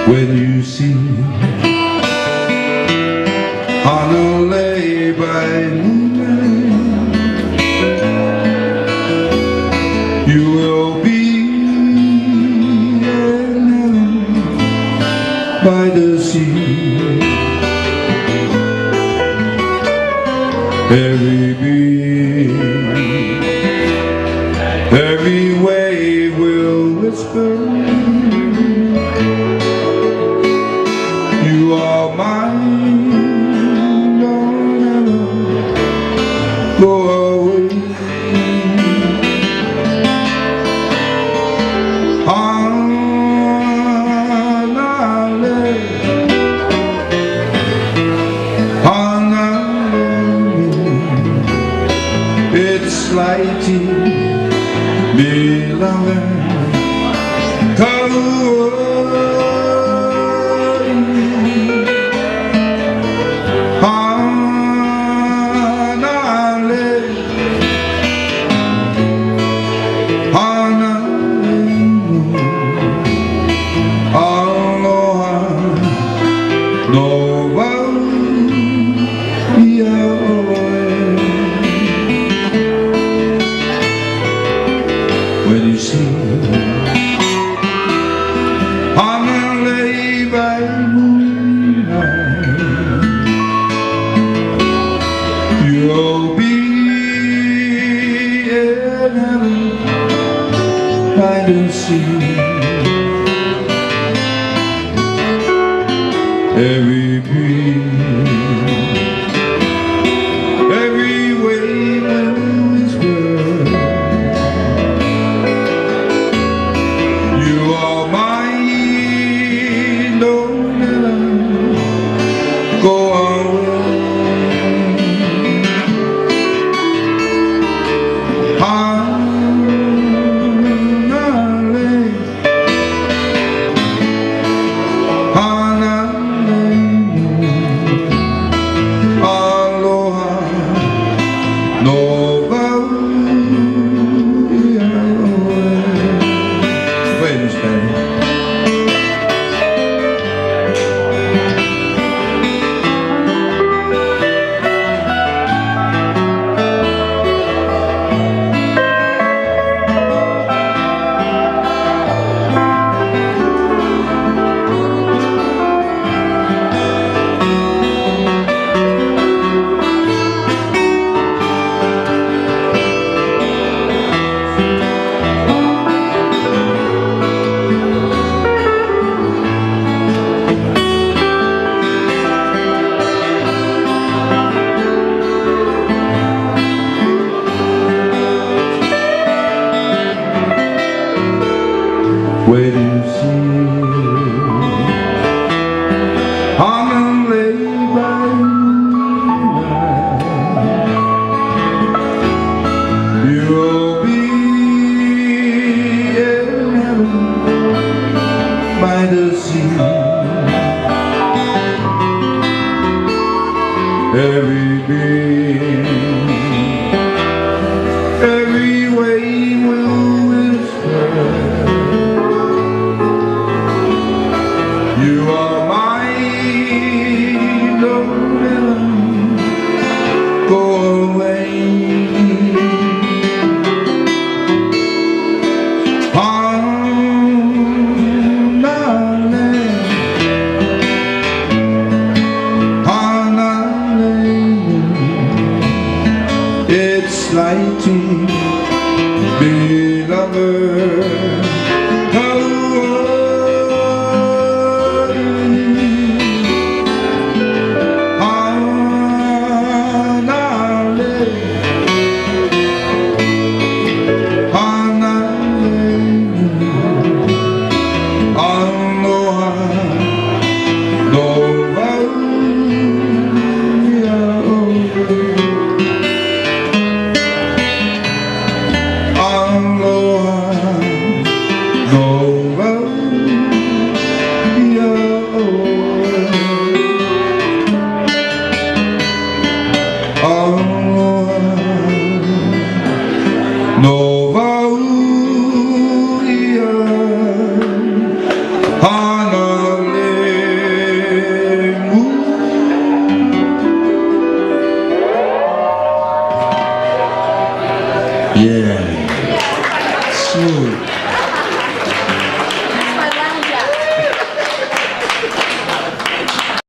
When you see Honor lay by moonlight, you will be in heaven by the sea. Every beat, every wave will whisper, you are mine, don't ever go away. It's lighting, beloved, when you see Honor lay by moonlight, you'll be in heaven by the sea. Every breeze, every wave will whisper, you are mine, don't ever go away. When you see Honor lay by moonlight, you'll be in heaven by the sea. Every beat, every wave will whisper, you are mine, don't ever go away. It's lighting, beloved, Hallelujah. Yeah. Smooth.